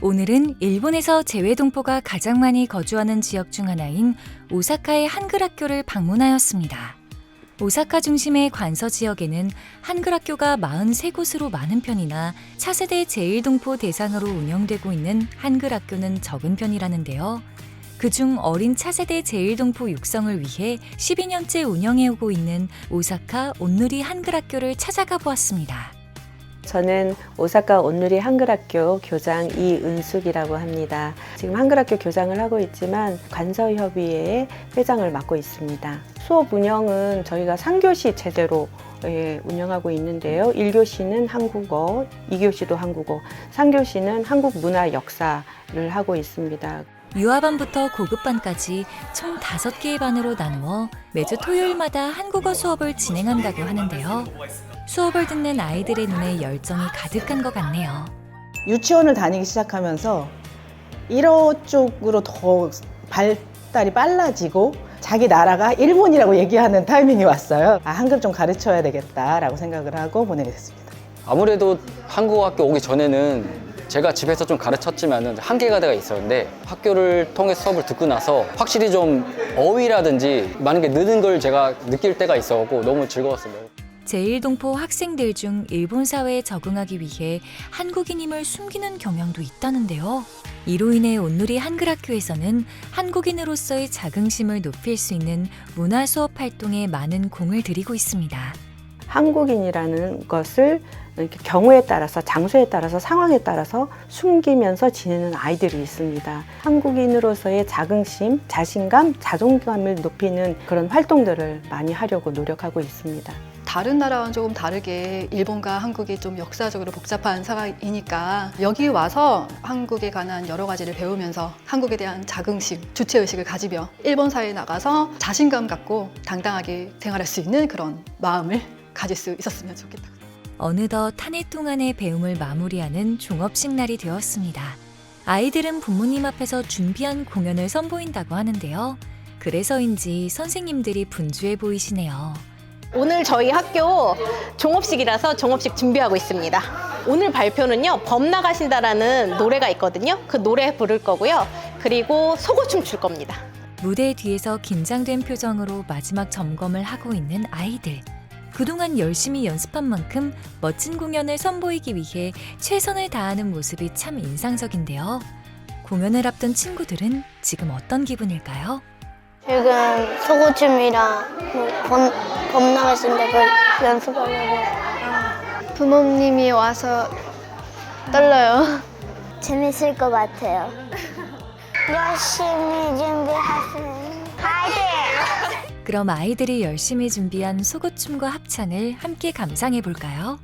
오늘은 일본에서 재외동포가 가장 많이 거주하는 지역 중 하나인 오사카의 한글 학교를 방문하였습니다. 오사카 중심의 관서 지역에는 한글 학교가 43곳으로 많은 편이나 차세대 재외동포 대상으로 운영되고 있는 한글 학교는 적은 편이라는데요. 그중 어린 차세대 재외동포 육성을 위해 12년째 운영해오고 있는 오사카 온누리 한글 학교를 찾아가 보았습니다. 저는 오사카 온누리 한글학교 교장 이은숙이라고 합니다. 지금 한글학교 교장을 하고 있지만 관서협의회의 회장을 맡고 있습니다. 수업 운영은 저희가 3교시 체제로 운영하고 있는데요. 1교시는 한국어, 2교시도 한국어, 3교시는 한국 문화 역사를 하고 있습니다. 유아반부터 고급반까지 총 5개의 반으로 나누어 매주 토요일마다 한국어 수업을 진행한다고 하는데요. 수업을 듣는 아이들의 눈에 열정이 가득한 것 같네요. 유치원을 다니기 시작하면서 일어 쪽으로 더 발달이 빨라지고 자기 나라가 일본이라고 얘기하는 타이밍이 왔어요. 한글 좀 가르쳐야 되겠다라고 생각을 하고 보내게 됐습니다. 아무래도 한국어 학교 오기 전에는 제가 집에서 좀 가르쳤지만 한계가 있었는데 학교를 통해 수업을 듣고 나서 확실히 좀 어휘라든지 많은 게 느는 걸 제가 느낄 때가 있어서 너무 즐거웠습니다. 제1동포 학생들 중 일본 사회에 적응하기 위해 한국인임을 숨기는 경향도 있다는데요. 이로 인해 온누리 한글학교에서는 한국인으로서의 자긍심을 높일 수 있는 문화 수업 활동에 많은 공을 들이고 있습니다. 한국인이라는 것을 이렇게 경우에 따라서, 장소에 따라서, 상황에 따라서 숨기면서 지내는 아이들이 있습니다. 한국인으로서의 자긍심, 자신감, 자존감을 높이는 그런 활동들을 많이 하려고 노력하고 있습니다. 다른 나라와는 조금 다르게 일본과 한국이 좀 역사적으로 복잡한 사회이니까 여기 와서 한국에 관한 여러 가지를 배우면서 한국에 대한 자긍심, 주체의식을 가지며 일본 사회에 나가서 자신감 갖고 당당하게 생활할 수 있는 그런 마음을 가질 수 있었으면 좋겠다. 어느덧 한 해 동안의 배움을 마무리하는 종업식 날이 되었습니다. 아이들은 부모님 앞에서 준비한 공연을 선보인다고 하는데요. 그래서인지 선생님들이 분주해 보이시네요. 오늘 저희 학교 종업식이라서 종업식 준비하고 있습니다. 오늘 발표는요, 범 나가신다라는 노래가 있거든요. 그 노래 부를 거고요. 그리고 속옷춤 출 겁니다. 무대 뒤에서 긴장된 표정으로 마지막 점검을 하고 있는 아이들. 그동안 열심히 연습한 만큼 멋진 공연을 선보이기 위해 최선을 다하는 모습이 참 인상적인데요. 공연을 앞둔 친구들은 지금 어떤 기분일까요? 지금 속옷춤이랑 범 나가신다 그 연습하려고. 부모님이 와서 떨려요. 재밌을 것 같아요. 열심히 준비하세요. 파이팅! 그럼 아이들이 열심히 준비한 속옷춤과 합창을 함께 감상해 볼까요?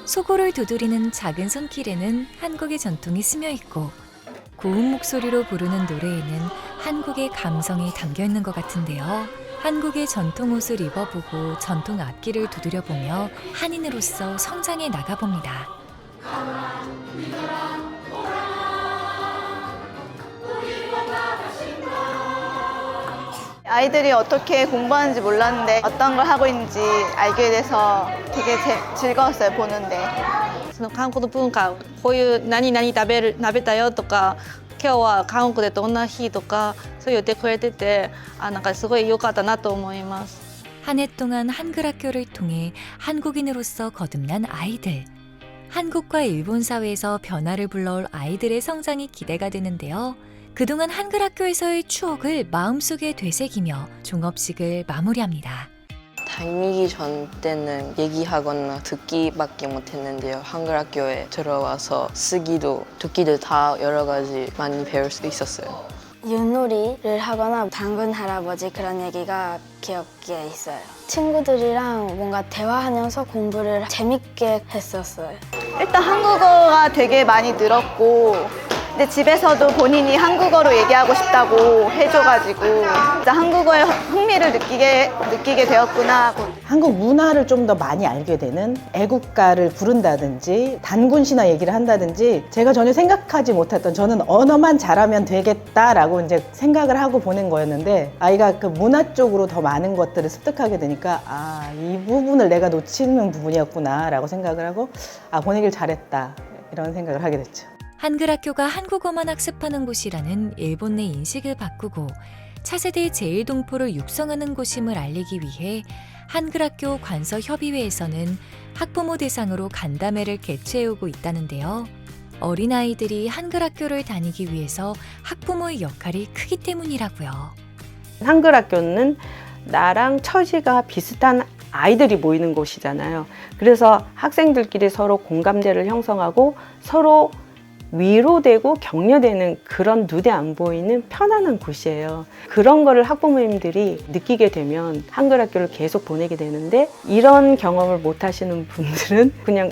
속옷을 두드리는 작은 손길에는 한국의 전통이 스며 있고 고운 목소리로 부르는 노래에는 한국의 감성이 담겨 있는 것 같은데요. 한국의 전통 옷을 입어보고 전통 악기를 두드려보며 한인으로서 성장해 나가봅니다. 아이들이 어떻게 공부하는지 몰랐는데 어떤 걸 하고 있는지 알게 돼서 되게 즐거웠어요, 보는데. 韓国文化こういう何々食べたよとか今日は韓国でどんな日とかそう言ってくれててなんかすごい良かったなと思います。 한 해 동안 한글 학교를 통해 한국인으로서 거듭난 아이들. 한국과 일본 사회에서 변화를 불러올 아이들의 성장이 기대가 되는데요. 그동안 한글 학교에서의 추억을 마음속에 되새기며 종업식을 마무리합니다. 다니기 전 때는 얘기하거나 듣기밖에 못했는데요. 한글 학교에 들어와서 쓰기도 듣기도 다 여러 가지 많이 배울 수 있었어요. 윷놀이를 하거나 당근 할아버지 그런 얘기가 기억에 있어요. 친구들이랑 뭔가 대화하면서 공부를 재밌게 했었어요. 일단 한국어가 되게 많이 늘었고 근데 집에서도 본인이 한국어로 얘기하고 싶다고 해줘가지고 진짜 한국어에 흥미를 느끼게 되었구나. 한국 문화를 좀 더 많이 알게 되는, 애국가를 부른다든지 단군 신화 얘기를 한다든지 제가 전혀 생각하지 못했던, 저는 언어만 잘하면 되겠다라고 이제 생각을 하고 보낸 거였는데 아이가 그 문화 쪽으로 더 많은 것들을 습득하게 되니까 이 부분을 내가 놓치는 부분이었구나라고 생각을 하고 보내길 잘했다 이런 생각을 하게 됐죠. 한글 학교가 한국어만 학습하는 곳이라는 일본 내 인식을 바꾸고 차세대 제1동포를 육성하는 곳임을 알리기 위해 한글학교 관서협의회에서는 학부모 대상으로 간담회를 개최해오고 있다는데요. 어린아이들이 한글학교를 다니기 위해서 학부모의 역할이 크기 때문이라고요. 한글학교는 나랑 처지가 비슷한 아이들이 모이는 곳이잖아요. 그래서 학생들끼리 서로 공감대를 형성하고 서로 위로되고 격려되는 그런 눈에 안 보이는 편안한 곳이에요. 그런 거를 학부모님들이 느끼게 되면 한글 학교를 계속 보내게 되는데, 이런 경험을 못 하시는 분들은 그냥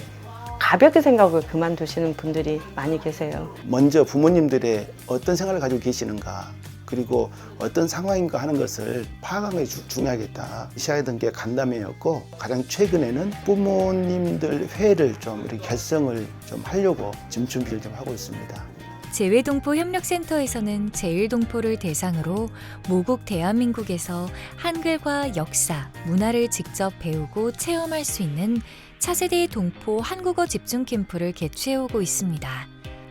가볍게 생각하고 그만두시는 분들이 많이 계세요. 먼저 부모님들의 어떤 생각을 가지고 계시는가, 그리고 어떤 상황인가 하는 것을 파악하는 게 중요하겠다. 시작했던 게 간담회였고, 가장 최근에는 부모님들 회를 좀 이렇게 결성을 좀 하려고 지금 준비를 좀 하고 있습니다. 재외동포 협력센터에서는 제1동포를 대상으로 모국 대한민국에서 한글과 역사, 문화를 직접 배우고 체험할 수 있는 차세대 동포 한국어 집중 캠프를 개최해오고 있습니다.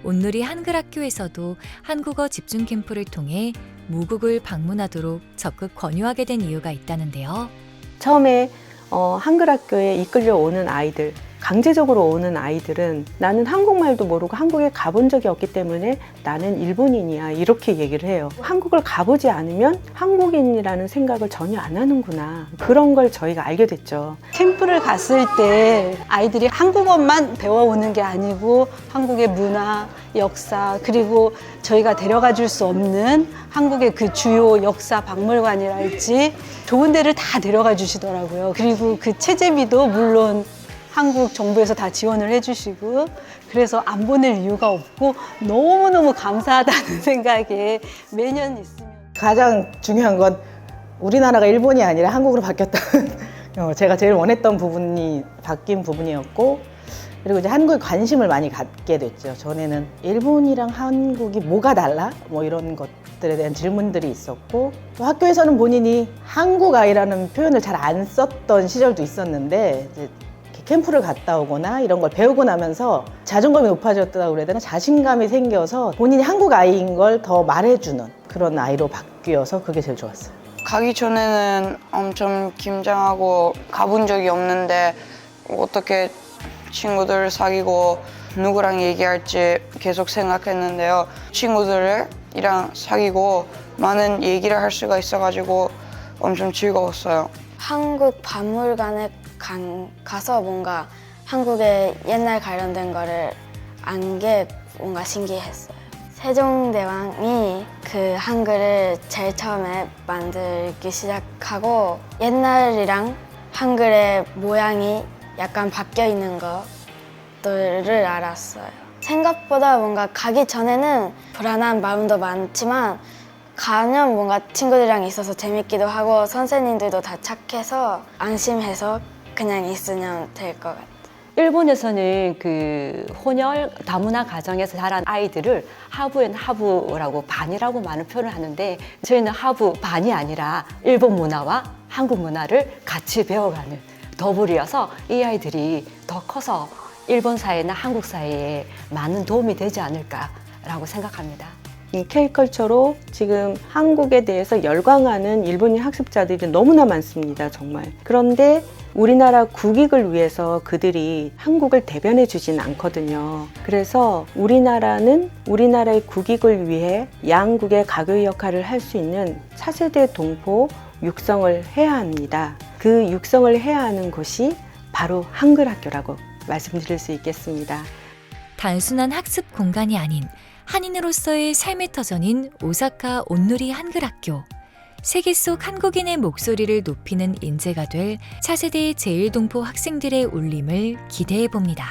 온누리 한글학교에서도 한국어 집중 캠프를 통해 모국을 방문하도록 적극 권유하게 된 이유가 있다는데요. 처음에 한글학교에 이끌려오는 아이들, 강제적으로 오는 아이들은 나는 한국말도 모르고 한국에 가본 적이 없기 때문에 나는 일본인이야 이렇게 얘기를 해요. 한국을 가보지 않으면 한국인이라는 생각을 전혀 안 하는구나. 그런 걸 저희가 알게 됐죠. 캠프를 갔을 때 아이들이 한국어만 배워오는 게 아니고 한국의 문화, 역사, 그리고 저희가 데려가 줄 수 없는 한국의 그 주요 역사 박물관이랄지 좋은 데를 다 데려가 주시더라고요. 그리고 그 체제비도 물론 한국 정부에서 다 지원을 해주시고, 그래서 안 보낼 이유가 없고 너무너무 감사하다는 생각에 매년 있으면. 가장 중요한 건 우리나라가 일본이 아니라 한국으로 바뀌었다는 제가 제일 원했던 부분이 바뀐 부분이었고, 그리고 이제 한국에 관심을 많이 갖게 됐죠. 전에는 일본이랑 한국이 뭐가 달라? 뭐 이런 것들에 대한 질문들이 있었고, 또 학교에서는 본인이 한국 아이라는 표현을 잘 안 썼던 시절도 있었는데, 이제 캠프를 갔다 오거나 이런 걸 배우고 나면서 자존감이 높아졌다고 그래야 되나? 자신감이 생겨서 본인이 한국 아이인 걸 더 말해주는 그런 아이로 바뀌어서 그게 제일 좋았어요. 가기 전에는 엄청 긴장하고 가본 적이 없는데 어떻게 친구들을 사귀고 누구랑 얘기할지 계속 생각했는데요. 친구들이랑 사귀고 많은 얘기를 할 수가 있어가지고 엄청 즐거웠어요. 한국 박물관에 가서 뭔가 한국의 옛날 관련된 거를 안 게 뭔가 신기했어요. 세종대왕이 그 한글을 제일 처음에 만들기 시작하고 옛날이랑 한글의 모양이 약간 바뀌어 있는 것들을 알았어요. 생각보다 뭔가 가기 전에는 불안한 마음도 많지만 가면 뭔가 친구들이랑 있어서 재밌기도 하고 선생님들도 다 착해서 안심해서 그냥 있으면 될 것 같아요. 일본에서는 그 혼혈 다문화 가정에서 자란 아이들을 하부 앤 하부라고 반이라고 많은 표현을 하는데, 저희는 하부 반이 아니라 일본 문화와 한국 문화를 같이 배워가는 더블이어서 이 아이들이 더 커서 일본 사회나 한국 사회에 많은 도움이 되지 않을까라고 생각합니다. 이 K컬처로 지금 한국에 대해서 열광하는 일본인 학습자들이 너무나 많습니다, 정말. 그런데 우리나라 국익을 위해서 그들이 한국을 대변해 주진 않거든요. 그래서 우리나라는 우리나라의 국익을 위해 양국의 가교의 역할을 할 수 있는 차세대 동포 육성을 해야 합니다. 그 육성을 해야 하는 곳이 바로 한글학교라고 말씀드릴 수 있겠습니다. 단순한 학습 공간이 아닌 한인으로서의 삶의 터전인 오사카 온누리 한글학교. 세계 속 한국인의 목소리를 높이는 인재가 될 차세대 제1동포 학생들의 울림을 기대해 봅니다.